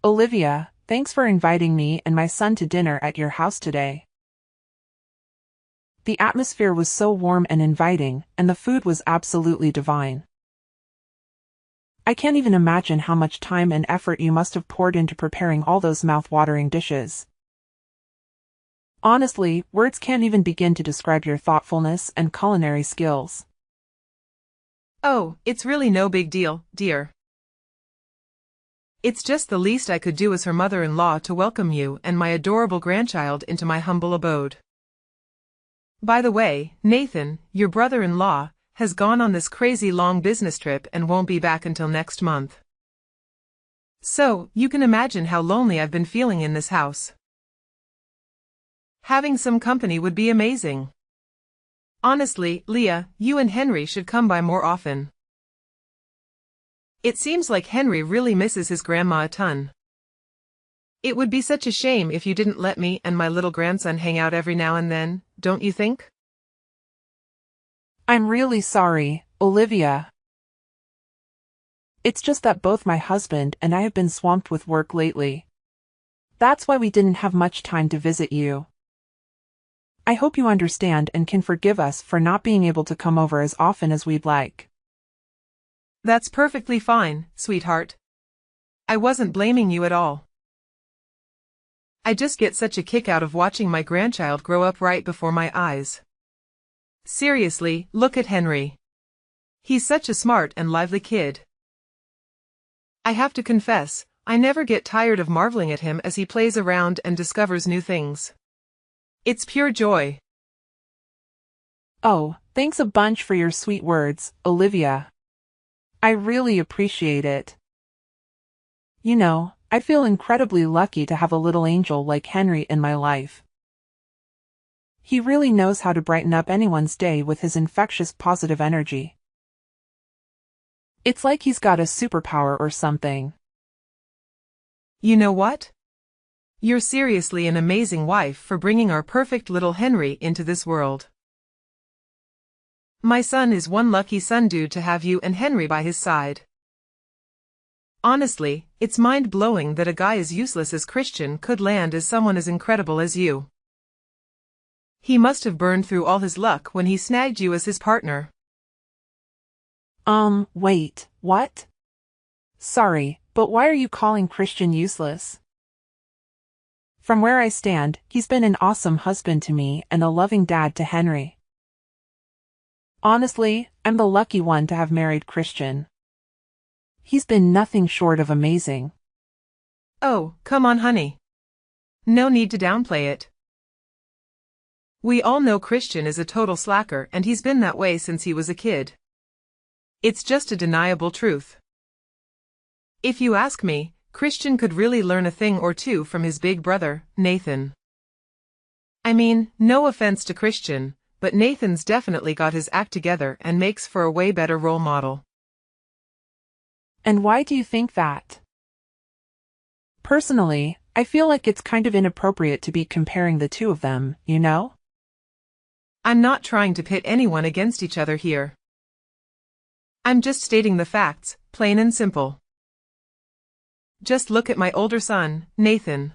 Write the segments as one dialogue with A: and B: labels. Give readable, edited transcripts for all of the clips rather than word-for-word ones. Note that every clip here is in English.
A: Olivia, thanks for inviting me and my son to dinner at your house today. The atmosphere was so warm and inviting, and the food was absolutely divine. I can't even imagine how much time and effort you must have poured into preparing all those mouth-watering dishes. Honestly, words can't even begin to describe your thoughtfulness and culinary skills.
B: Oh, it's really no big deal, dear. It's just the least I could do as her mother-in-law to welcome you and my adorable grandchild into my humble abode. By the way, Nathan, your brother-in-law, has gone on this crazy long business trip and won't be back until next month. So, you can imagine how lonely I've been feeling in this house. Having some company would be amazing. Honestly, Leah, you and Henry should come by more often. It seems like Henry really misses his grandma a ton. It would be such a shame if you didn't let me and my little grandson hang out every now and then, don't you think?
A: I'm really sorry, Olivia. It's just that both my husband and I have been swamped with work lately. That's why we didn't have much time to visit you. I hope you understand and can forgive us for not being able to come over as often as we'd like.
B: That's perfectly fine, sweetheart. I wasn't blaming you at all. I just get such a kick out of watching my grandchild grow up right before my eyes. Seriously, look at Henry. He's such a smart and lively kid. I have to confess, I never get tired of marveling at him as he plays around and discovers new things. It's pure joy.
A: Oh, thanks a bunch for your sweet words, Olivia. I really appreciate it. You know, I feel incredibly lucky to have a little angel like Henry in my life. He really knows how to brighten up anyone's day with his infectious positive energy. It's like he's got a superpower or something.
B: You know what? You're seriously an amazing wife for bringing our perfect little Henry into this world. My son is one lucky son dude to have you and Henry by his side. Honestly, it's mind-blowing that a guy as useless as Christian could land as someone as incredible as you. He must have burned through all his luck when he snagged you as his partner.
A: Wait, what? Sorry, but why are you calling Christian useless? From where I stand, he's been an awesome husband to me and a loving dad to Henry. Honestly, I'm the lucky one to have married Christian. He's been nothing short of amazing.
B: Oh, come on, honey. No need to downplay it. We all know Christian is a total slacker and he's been that way since he was a kid. It's just a deniable truth. If you ask me, Christian could really learn a thing or two from his big brother, Nathan. I mean, no offense to Christian, but Nathan's definitely got his act together and makes for a way better role model.
A: And why do you think that? Personally, I feel like it's kind of inappropriate to be comparing the two of them, you know?
B: I'm not trying to pit anyone against each other here. I'm just stating the facts, plain and simple. Just look at my older son, Nathan.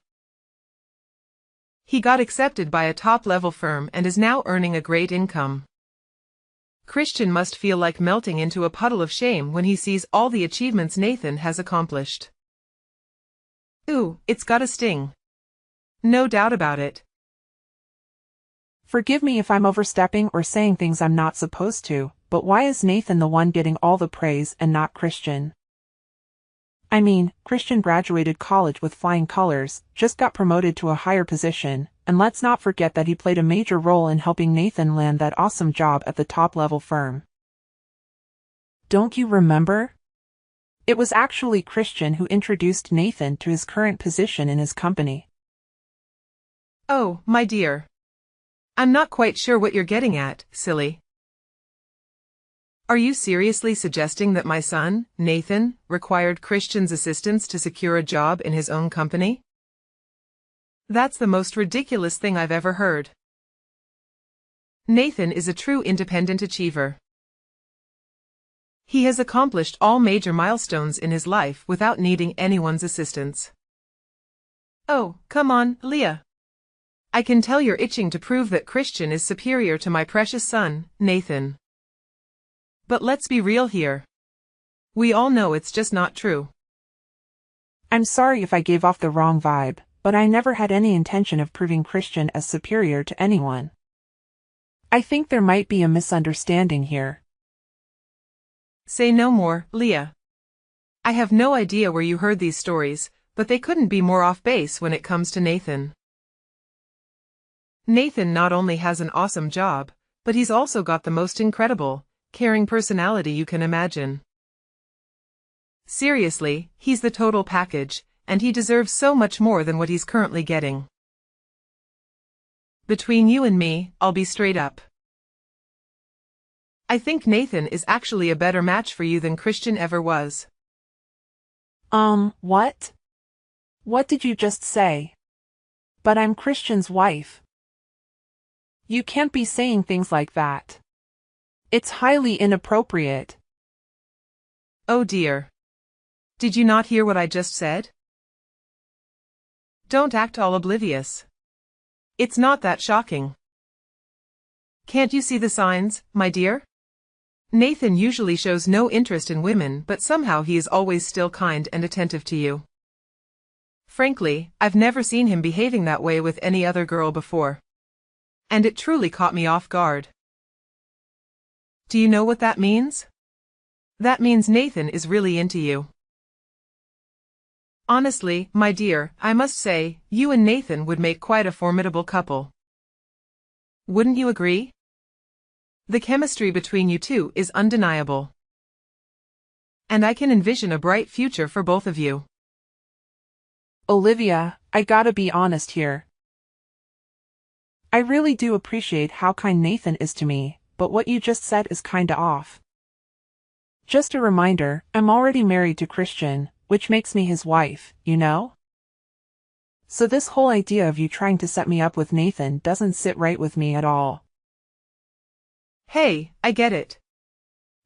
B: He got accepted by a top-level firm and is now earning a great income. Christian must feel like melting into a puddle of shame when he sees all the achievements Nathan has accomplished. Ooh, it's got a sting. No doubt about it.
A: Forgive me if I'm overstepping or saying things I'm not supposed to, but why is Nathan the one getting all the praise and not Christian? I mean, Christian graduated college with flying colors, just got promoted to a higher position, and let's not forget that he played a major role in helping Nathan land that awesome job at the top-level firm. Don't you remember? It was actually Christian who introduced Nathan to his current position in his company.
B: Oh, my dear. I'm not quite sure what you're getting at, silly. Are you seriously suggesting that my son, Nathan, required Christian's assistance to secure a job in his own company? That's the most ridiculous thing I've ever heard. Nathan is a true independent achiever. He has accomplished all major milestones in his life without needing anyone's assistance. Oh, come on, Leah. I can tell you're itching to prove that Christian is superior to my precious son, Nathan. But let's be real here. We all know it's just not true.
A: I'm sorry if I gave off the wrong vibe, but I never had any intention of proving Christian as superior to anyone. I think there might be a misunderstanding here.
B: Say no more, Leah. I have no idea where you heard these stories, but they couldn't be more off base when it comes to Nathan. Nathan not only has an awesome job, but he's also got the most incredible, caring personality you can imagine. Seriously, he's the total package, and he deserves so much more than what he's currently getting. Between you and me, I'll be straight up. I think Nathan is actually a better match for you than Christian ever was.
A: What? What did you just say? But I'm Christian's wife. You can't be saying things like that. It's highly inappropriate.
B: Oh dear. Did you not hear what I just said? Don't act all oblivious. It's not that shocking. Can't you see the signs, my dear? Nathan usually shows no interest in women, but somehow he is always still kind and attentive to you. Frankly, I've never seen him behaving that way with any other girl before. And it truly caught me off guard. Do you know what that means? That means Nathan is really into you. Honestly, my dear, I must say, you and Nathan would make quite a formidable couple. Wouldn't you agree? The chemistry between you two is undeniable. And I can envision a bright future for both of you.
A: Olivia, I gotta be honest here. I really do appreciate how kind Nathan is to me, but what you just said is kinda off. Just a reminder, I'm already married to Christian, which makes me his wife, you know? So this whole idea of you trying to set me up with Nathan doesn't sit right with me at all.
B: Hey, I get it.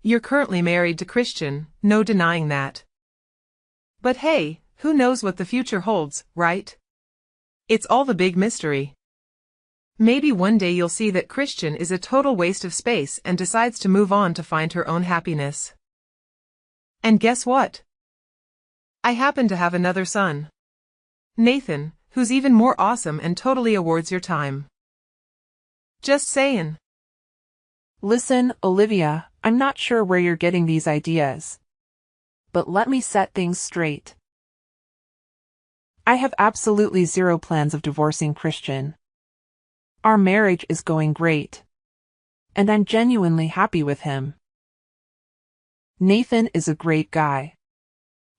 B: You're currently married to Christian, no denying that. But hey, who knows what the future holds, right? It's all the big mystery. Maybe one day you'll see that Christian is a total waste of space and decides to move on to find her own happiness. And guess what? I happen to have another son. Nathan, who's even more awesome and totally awards your time. Just saying.
A: Listen, Olivia, I'm not sure where you're getting these ideas. But let me set things straight. I have absolutely zero plans of divorcing Christian. Our marriage is going great. And I'm genuinely happy with him. Nathan is a great guy.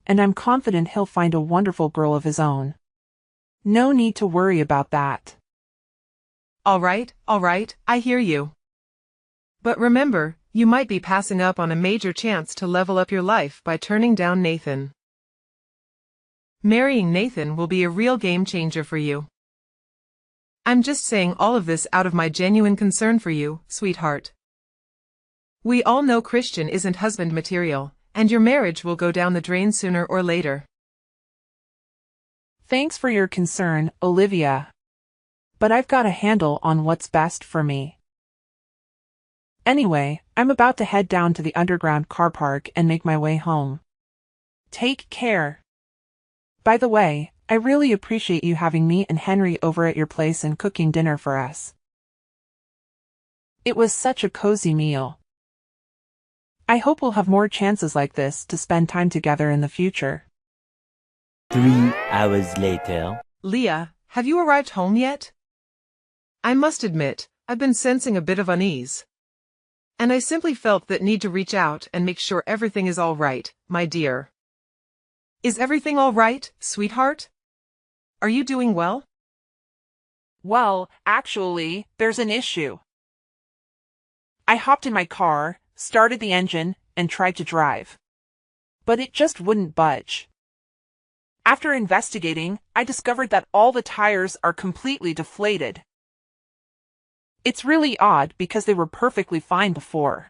A: And I'm confident he'll find a wonderful girl of his own. No need to worry about that.
B: All right, I hear you. But remember, you might be passing up on a major chance to level up your life by turning down Nathan. Marrying Nathan will be a real game changer for you. I'm just saying all of this out of my genuine concern for you, sweetheart. We all know Christian isn't husband material, and your marriage will go down the drain sooner or later.
A: Thanks for your concern, Olivia. But I've got a handle on what's best for me. Anyway, I'm about to head down to the underground car park and make my way home. Take care. By the way, I really appreciate you having me and Henry over at your place and cooking dinner for us. It was such a cozy meal. I hope we'll have more chances like this to spend time together in the future.
C: 3 hours later.
B: Leah, have you arrived home yet? I must admit, I've been sensing a bit of unease. And I simply felt that need to reach out and make sure everything is all right, my dear. Is everything all right, sweetheart? Are you doing well?
A: Well, actually, there's an issue. I hopped in my car, started the engine, and tried to drive. But it just wouldn't budge. After investigating, I discovered that all the tires are completely deflated. It's really odd because they were perfectly fine before.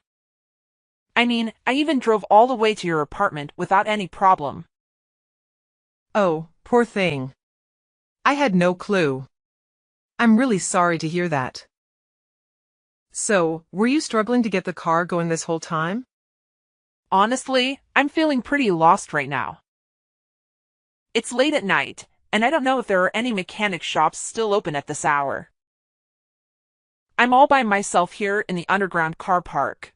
A: I mean, I even drove all the way to your apartment without any problem.
B: Oh, poor thing. I had no clue. I'm really sorry to hear that. So, were you struggling to get the car going this whole time?
A: Honestly, I'm feeling pretty lost right now. It's late at night, and I don't know if there are any mechanic shops still open at this hour. I'm all by myself here in the underground car park.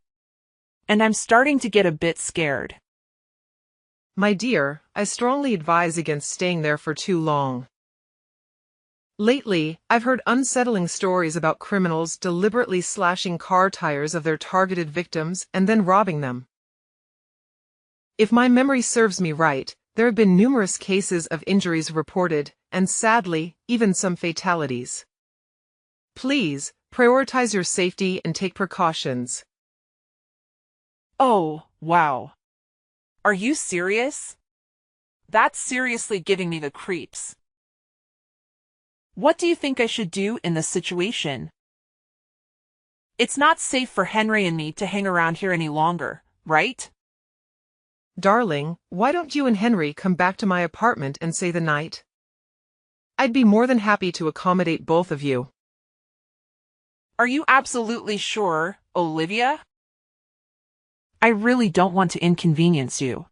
A: And I'm starting to get a bit scared.
B: My dear, I strongly advise against staying there for too long. Lately, I've heard unsettling stories about criminals deliberately slashing car tires of their targeted victims and then robbing them. If my memory serves me right, there have been numerous cases of injuries reported, and sadly, even some fatalities. Please, prioritize your safety and take precautions.
A: Oh, wow. Are you serious? That's seriously giving me the creeps. What do you think I should do in this situation? It's not safe for Henry and me to hang around here any longer, right?
B: Darling, why don't you and Henry come back to my apartment and stay the night? I'd be more than happy to accommodate both of you.
A: Are you absolutely sure, Olivia? I really don't want to inconvenience you.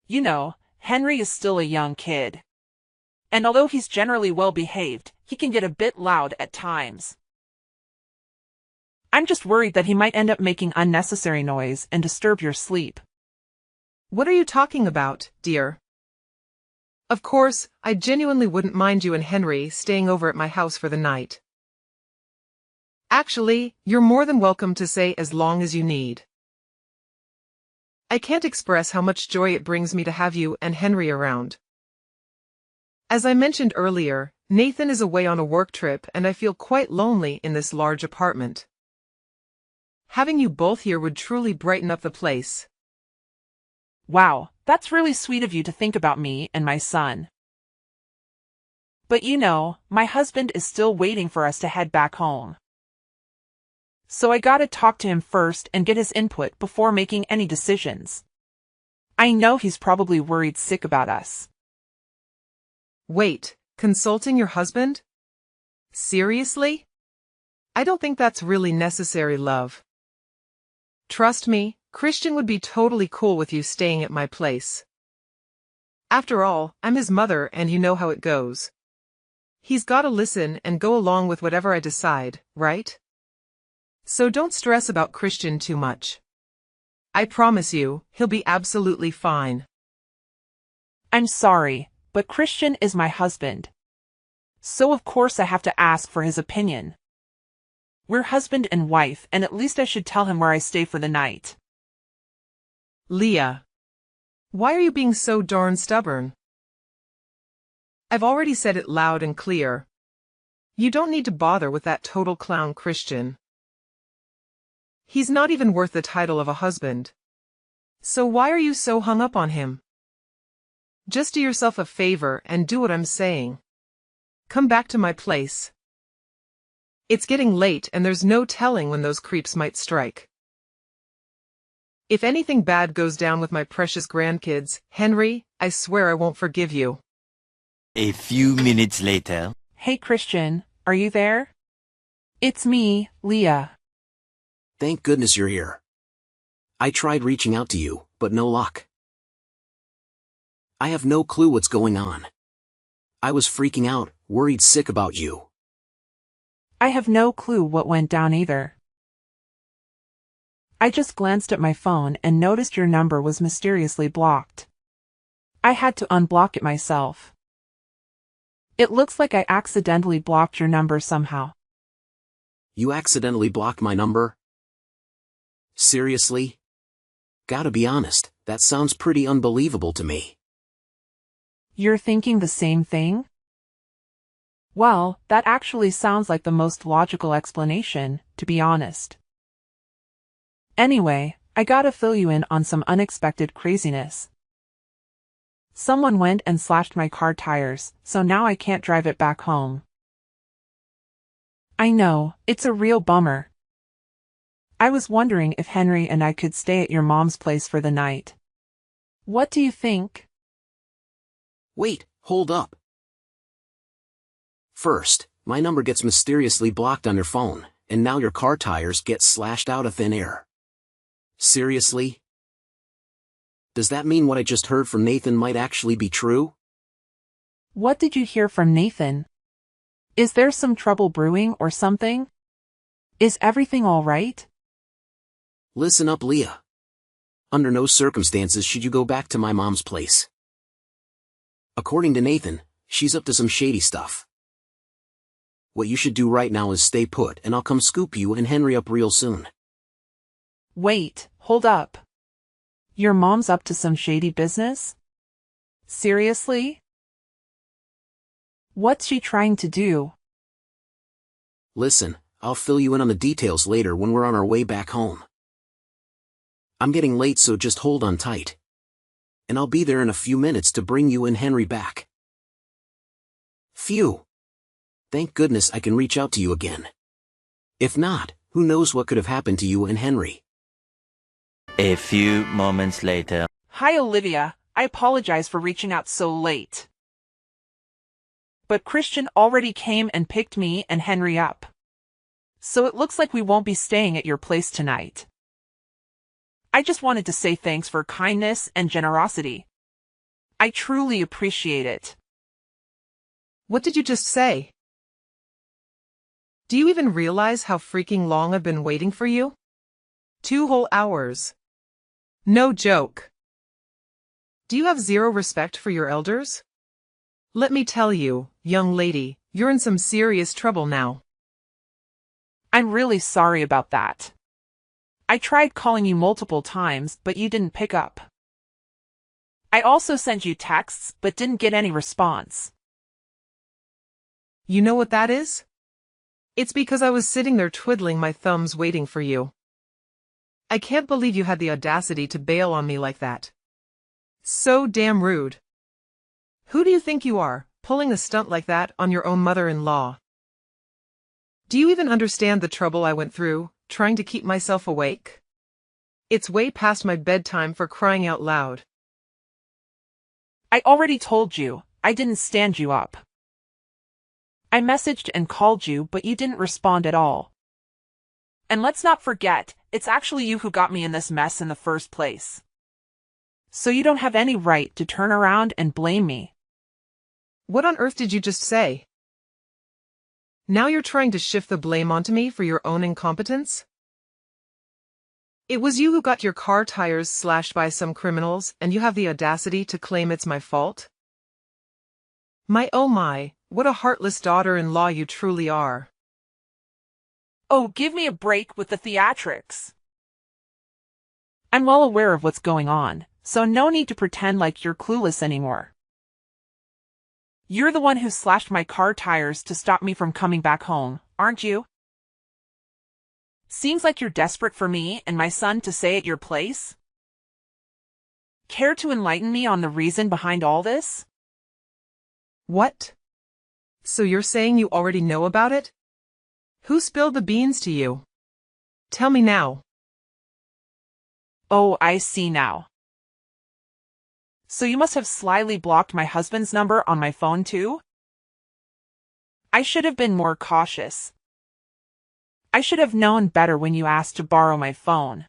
A: You know, Henry is still a young kid. And although he's generally well behaved, he can get a bit loud at times. I'm just worried that he might end up making unnecessary noise and disturb your sleep.
B: What are you talking about, dear? Of course, I genuinely wouldn't mind you and Henry staying over at my house for the night. Actually, you're more than welcome to stay as long as you need. I can't express how much joy it brings me to have you and Henry around. As I mentioned earlier, Nathan is away on a work trip and I feel quite lonely in this large apartment. Having you both here would truly brighten up the place.
A: Wow, that's really sweet of you to think about me and my son. But you know, my husband is still waiting for us to head back home. So I gotta talk to him first and get his input before making any decisions. I know he's probably worried sick about us.
B: Wait, consulting your husband? Seriously? I don't think that's really necessary, love. Trust me, Christian would be totally cool with you staying at my place. After all, I'm his mother and you know how it goes. He's gotta listen and go along with whatever I decide, right? So don't stress about Christian too much. I promise you, he'll be absolutely fine.
A: I'm sorry, but Christian is my husband. So of course I have to ask for his opinion. We're husband and wife, and at least I should tell him where I stay for the night.
B: Leah. Why are you being so darn stubborn? I've already said it loud and clear. You don't need to bother with that total clown Christian. He's not even worth the title of a husband. So why are you so hung up on him? Just do yourself a favor and do what I'm saying. Come back to my place. It's getting late and there's no telling when those creeps might strike. If anything bad goes down with my precious grandkids, Henry, I swear I won't forgive you.
C: A few minutes later.
A: Hey Christian, are you there? It's me, Leah.
D: Thank goodness you're here. I tried reaching out to you, but no luck. I have no clue what's going on. I was freaking out, worried sick about you.
A: I have no clue what went down either. I just glanced at my phone and noticed your number was mysteriously blocked. I had to unblock it myself. It looks like I accidentally blocked your number somehow.
D: You accidentally blocked my number? Seriously? Gotta be honest, that sounds pretty unbelievable to me.
A: You're thinking the same thing? Well, that actually sounds like the most logical explanation, to be honest. Anyway, I gotta fill you in on some unexpected craziness. Someone went and slashed my car tires, so now I can't drive it back home. I know, it's a real bummer. I was wondering if Henry and I could stay at your mom's place for the night. What do you think?
D: Wait, hold up. First, my number gets mysteriously blocked on your phone, and now your car tires get slashed out of thin air. Seriously? Does that mean what I just heard from Nathan might actually be true?
A: What did you hear from Nathan? Is there some trouble brewing or something? Is everything all right?
D: Listen up, Leah. Under no circumstances should you go back to my mom's place. According to Nathan, she's up to some shady stuff. What you should do right now is stay put, and I'll come scoop you and Henry up real soon.
A: Wait, hold up. Your mom's up to some shady business? Seriously? What's she trying to do?
D: Listen, I'll fill you in on the details later when we're on our way back home. I'm getting late, so just hold on tight. And I'll be there in a few minutes to bring you and Henry back. Phew. Thank goodness I can reach out to you again. If not, who knows what could have happened to you and Henry.
C: A few moments later.
A: Hi, Olivia. I apologize for reaching out so late. But Christian already came and picked me and Henry up. So it looks like we won't be staying at your place tonight. I just wanted to say thanks for kindness and generosity. I truly appreciate it.
B: What did you just say? Do you even realize how freaking long I've been waiting for you? 2 whole hours. No joke. Do you have zero respect for your elders? Let me tell you, young lady, you're in some serious trouble now.
A: I'm really sorry about that. I tried calling you multiple times, but you didn't pick up. I also sent you texts, but didn't get any response.
B: You know what that is? It's because I was sitting there twiddling my thumbs waiting for you. I can't believe you had the audacity to bail on me like that. So damn rude. Who do you think you are, pulling a stunt like that on your own mother-in-law? Do you even understand the trouble I went through, trying to keep myself awake? It's way past my bedtime, for crying out loud.
A: I already told you, I didn't stand you up. I messaged and called you, but you didn't respond at all. And let's not forget, it's actually you who got me in this mess in the first place. So you don't have any right to turn around and blame me.
B: What on earth did you just say? Now you're trying to shift the blame onto me for your own incompetence? It was you who got your car tires slashed by some criminals, and you have the audacity to claim it's my fault? My oh my, what a heartless daughter-in-law you truly are.
A: Oh, give me a break with the theatrics. I'm well aware of what's going on, so no need to pretend like you're clueless anymore. You're the one who slashed my car tires to stop me from coming back home, aren't you? Seems like you're desperate for me and my son to stay at your place. Care to enlighten me on the reason behind all this?
B: What? So you're saying you already know about it? Who spilled the beans to you? Tell me now.
A: Oh, I see now. So you must have slyly blocked my husband's number on my phone too? I should have been more cautious. I should have known better when you asked to borrow my phone.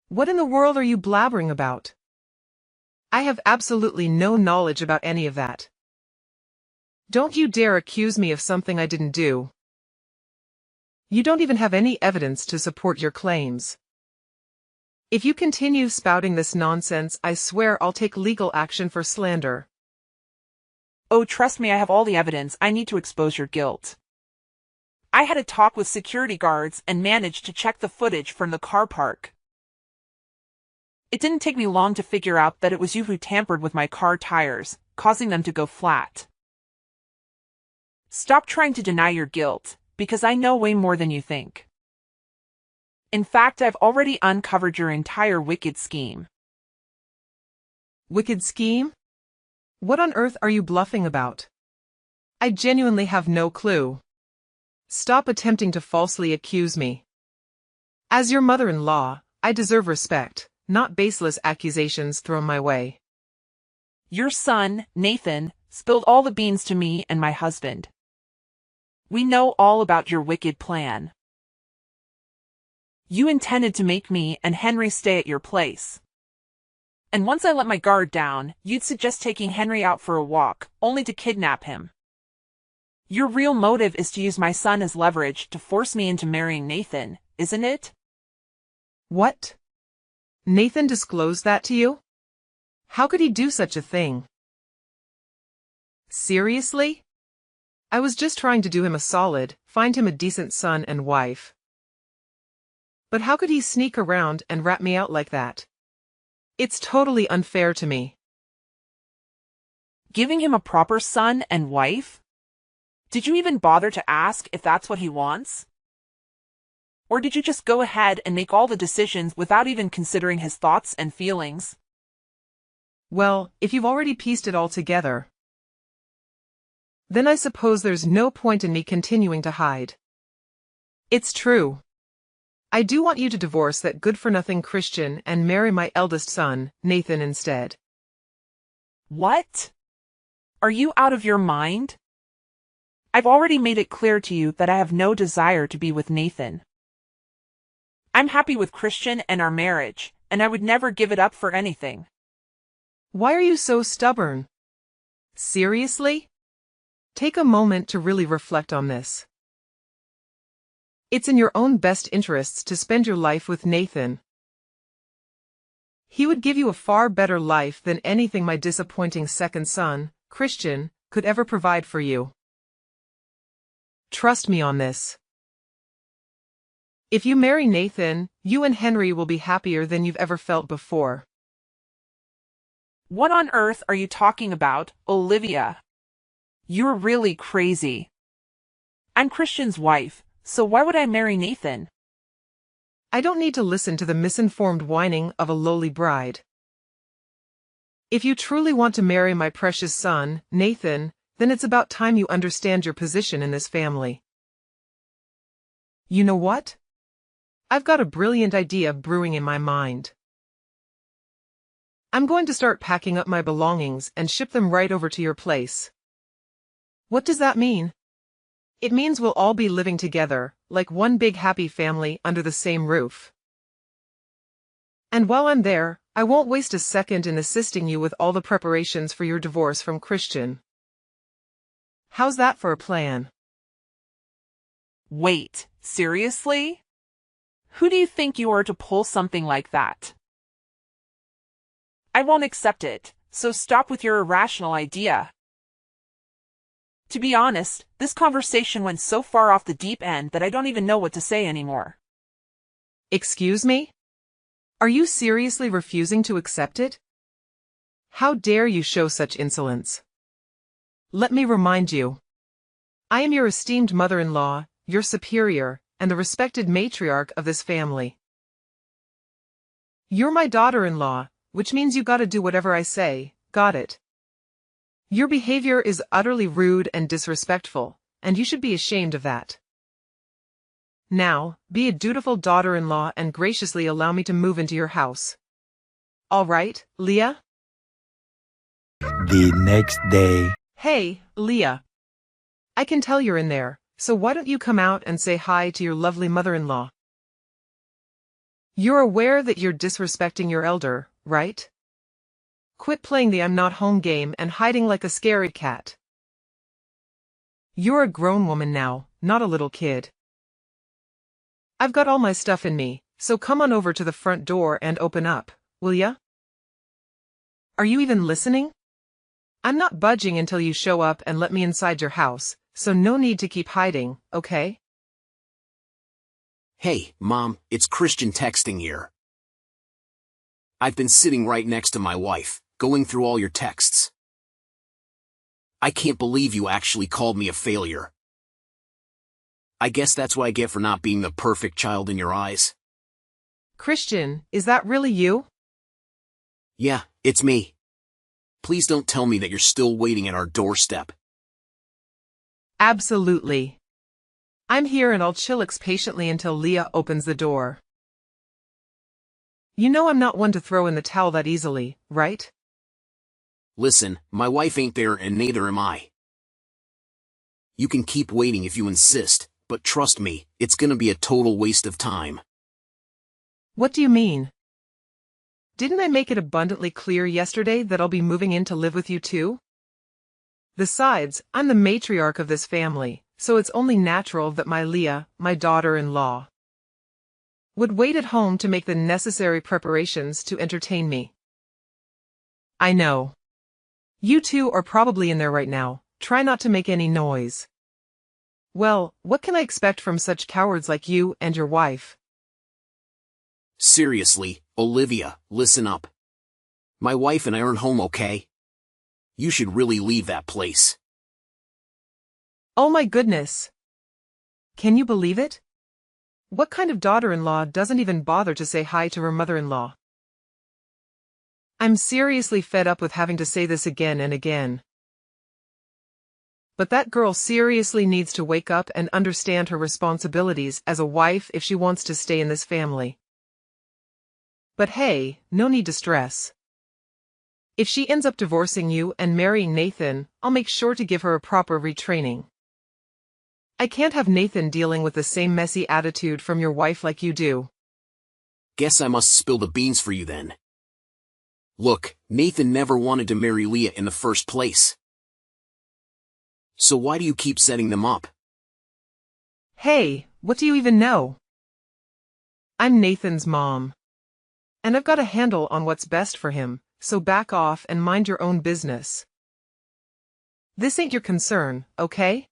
B: What in the world are you blabbering about? I have absolutely no knowledge about any of that. Don't you dare accuse me of something I didn't do. You don't even have any evidence to support your claims. If you continue spouting this nonsense, I swear I'll take legal action for slander.
A: Oh, trust me, I have all the evidence I need to expose your guilt. I had a talk with security guards and managed to check the footage from the car park. It didn't take me long to figure out that it was you who tampered with my car tires, causing them to go flat. Stop trying to deny your guilt, because I know way more than you think. In fact, I've already uncovered your entire wicked scheme.
B: Wicked scheme? What on earth are you bluffing about? I genuinely have no clue. Stop attempting to falsely accuse me. As your mother-in-law, I deserve respect, not baseless accusations thrown my way.
A: Your son, Nathan, spilled all the beans to me and my husband. We know all about your wicked plan. You intended to make me and Henry stay at your place. And once I let my guard down, you'd suggest taking Henry out for a walk, only to kidnap him. Your real motive is to use my son as leverage to force me into marrying Nathan, isn't it?
B: What? Nathan disclosed that to you? How could he do such a thing? Seriously? I was just trying to do him a solid, find him a decent son and wife. But how could he sneak around and rat me out like that? It's totally unfair to me.
A: Giving him a proper son and wife? Did you even bother to ask if that's what he wants? Or did you just go ahead and make all the decisions without even considering his thoughts and feelings?
B: Well, if you've already pieced it all together, then I suppose there's no point in me continuing to hide. It's true. I do want you to divorce that good-for-nothing Christian and marry my eldest son, Nathan, instead.
A: What? Are you out of your mind? I've already made it clear to you that I have no desire to be with Nathan. I'm happy with Christian and our marriage, and I would never give it up for anything.
B: Why are you so stubborn? Seriously? Take a moment to really reflect on this. It's in your own best interests to spend your life with Nathan. He would give you a far better life than anything my disappointing second son, Christian, could ever provide for you. Trust me on this. If you marry Nathan, you and Henry will be happier than you've ever felt before.
A: What on earth are you talking about, Olivia? You're really crazy. I'm Christian's wife, so why would I marry Nathan?
B: I don't need to listen to the misinformed whining of a lowly bride. If you truly want to marry my precious son, Nathan, then it's about time you understand your position in this family. You know what? I've got a brilliant idea brewing in my mind. I'm going to start packing up my belongings and ship them right over to your place. What does that mean? It means we'll all be living together, like one big happy family under the same roof. And while I'm there, I won't waste a second in assisting you with all the preparations for your divorce from Christian. How's that for a plan?
A: Wait, seriously? Who do you think you are to pull something like that? I won't accept it, so stop with your irrational idea. To be honest, this conversation went so far off the deep end that I don't even know what to say anymore.
B: Excuse me? Are you seriously refusing to accept it? How dare you show such insolence? Let me remind you. I am your esteemed mother-in-law, your superior, and the respected matriarch of this family. You're my daughter-in-law, which means you gotta do whatever I say, got it? Your behavior is utterly rude and disrespectful, and you should be ashamed of that. Now, be a dutiful daughter-in-law and graciously allow me to move into your house. All right, Leah?
C: The next day.
B: Hey, Leah. I can tell you're in there, so why don't you come out and say hi to your lovely mother-in-law? You're aware that you're disrespecting your elder, right? Quit playing the I'm not home game and hiding like a scaredy cat. You're a grown woman now, not a little kid. I've got all my stuff in me, so come on over to the front door and open up, will ya? Are you even listening? I'm not budging until you show up and let me inside your house, so no need to keep hiding, okay?
D: Hey, Mom, it's Christian texting here. I've been sitting right next to my wife, going through all your texts. I can't believe you actually called me a failure. I guess that's what I get for not being the perfect child in your eyes.
B: Christian, is that really you?
D: Yeah, it's me. Please don't tell me that you're still waiting at our doorstep.
B: Absolutely. I'm here and I'll chillax patiently until Leah opens the door. You know I'm not one to throw in the towel that easily, right?
D: Listen, my wife ain't there and neither am I. You can keep waiting if you insist, but trust me, it's gonna be a total waste of time.
B: What do you mean? Didn't I make it abundantly clear yesterday that I'll be moving in to live with you too? Besides, I'm the matriarch of this family, so it's only natural that my Leah, my daughter-in-law, would wait at home to make the necessary preparations to entertain me. I know. You two are probably in there right now. Try not to make any noise. Well, what can I expect from such cowards like you and your wife?
D: Seriously, Olivia, listen up. My wife and I aren't home, okay? You should really leave that place.
B: Oh my goodness. Can you believe it? What kind of daughter-in-law doesn't even bother to say hi to her mother-in-law? I'm seriously fed up with having to say this again and again. But that girl seriously needs to wake up and understand her responsibilities as a wife if she wants to stay in this family. But hey, no need to stress. If she ends up divorcing you and marrying Nathan, I'll make sure to give her a proper retraining. I can't have Nathan dealing with the same messy attitude from your wife like you do.
D: Guess I must spill the beans for you then. Look, Nathan never wanted to marry Leah in the first place. So why do you keep setting them up?
B: Hey, what do you even know? I'm Nathan's mom. And I've got a handle on what's best for him, so back off and mind your own business. This ain't your concern, okay?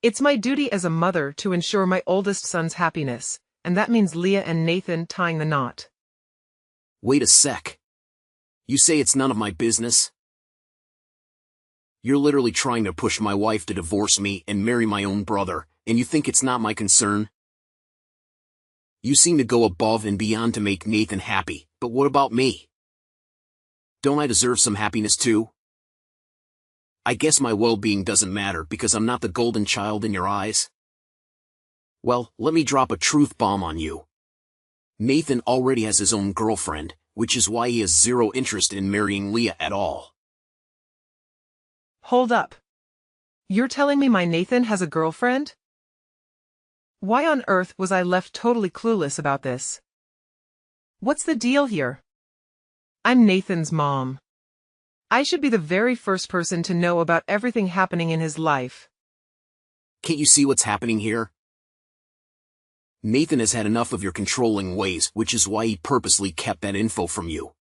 B: It's my duty as a mother to ensure my oldest son's happiness, and that means Leah and Nathan tying the knot.
D: Wait a sec. You say it's none of my business? You're literally trying to push my wife to divorce me and marry my own brother, and you think it's not my concern? You seem to go above and beyond to make Nathan happy, but what about me? Don't I deserve some happiness too? I guess my well-being doesn't matter because I'm not the golden child in your eyes? Well, let me drop a truth bomb on you. Nathan already has his own girlfriend, which is why he has zero interest in marrying Leah at all.
B: Hold up. You're telling me my Nathan has a girlfriend? Why on earth was I left totally clueless about this? What's the deal here? I'm Nathan's mom. I should be the very first person to know about everything happening in his life.
D: Can't you see what's happening here? Nathan has had enough of your controlling ways, which is why he purposely kept that info from you.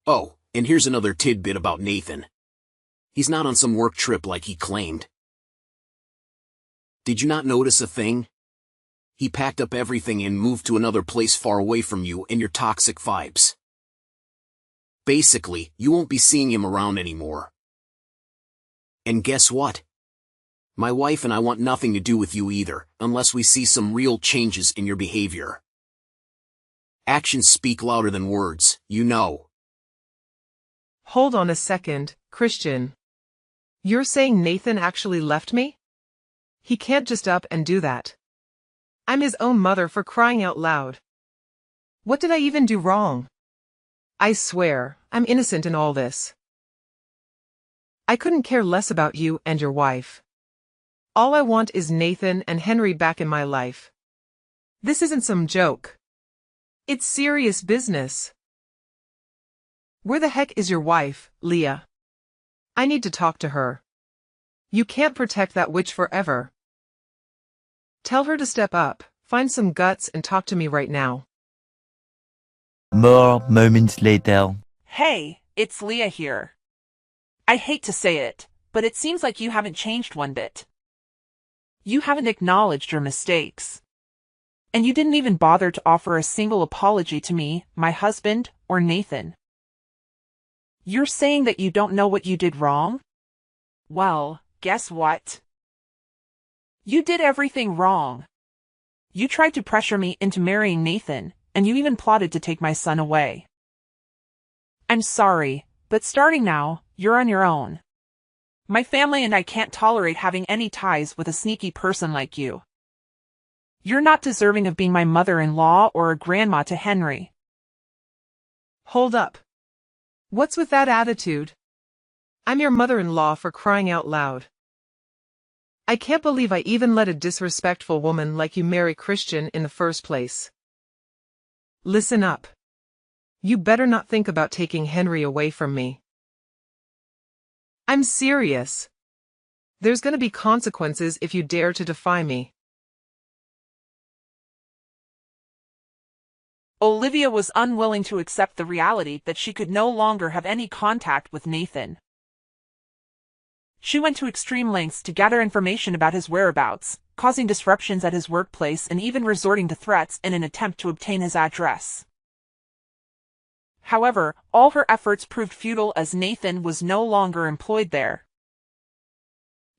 D: Oh, and here's another tidbit about Nathan. He's not on some work trip like he claimed. Did you not notice a thing? He packed up everything and moved to another place far away from you and your toxic vibes. Basically, you won't be seeing him around anymore. And guess what? My wife and I want nothing to do with you either, unless we see some real changes in your behavior. Actions speak louder than words, you know.
B: Hold on a second, Christian. You're saying Nathan actually left me? He can't just up and do that. I'm his own mother, for crying out loud. What did I even do wrong? I swear, I'm innocent in all this. I couldn't care less about you and your wife. All I want is Nathan and Henry back in my life. This isn't some joke. It's serious business. Where the heck is your wife, Leah? I need to talk to her. You can't protect that witch forever. Tell her to step up, find some guts and talk to me right now.
C: More moments later.
A: Hey, it's Leah here. I hate to say it, but it seems like you haven't changed one bit. You haven't acknowledged your mistakes. And you didn't even bother to offer a single apology to me, my husband, or Nathan. You're saying that you don't know what you did wrong? Well, guess what? You did everything wrong. You tried to pressure me into marrying Nathan, and you even plotted to take my son away. I'm sorry, but starting now, you're on your own. My family and I can't tolerate having any ties with a sneaky person like you. You're not deserving of being my mother-in-law or a grandma to Henry.
B: Hold up. What's with that attitude? I'm your mother-in-law, for crying out loud. I can't believe I even let a disrespectful woman like you marry Christian in the first place. Listen up. You better not think about taking Henry away from me. I'm serious. There's gonna be consequences if you dare to defy me.
A: Olivia was unwilling to accept the reality that she could no longer have any contact with Nathan. She went to extreme lengths to gather information about his whereabouts, causing disruptions at his workplace and even resorting to threats in an attempt to obtain his address. However, all her efforts proved futile as Nathan was no longer employed there.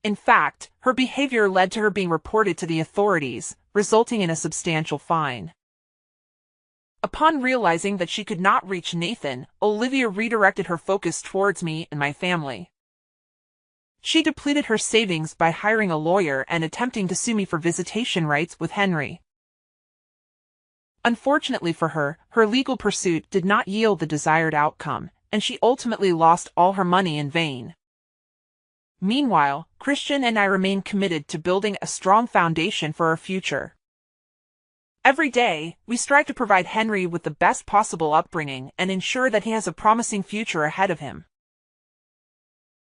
A: In fact, her behavior led to her being reported to the authorities, resulting in a substantial fine. Upon realizing that she could not reach Nathan, Olivia redirected her focus towards me and my family. She depleted her savings by hiring a lawyer and attempting to sue me for visitation rights with Henry. Unfortunately for her, her legal pursuit did not yield the desired outcome, and she ultimately lost all her money in vain. Meanwhile, Christian and I remain committed to building a strong foundation for our future. Every day, we strive to provide Henry with the best possible upbringing and ensure that he has a promising future ahead of him.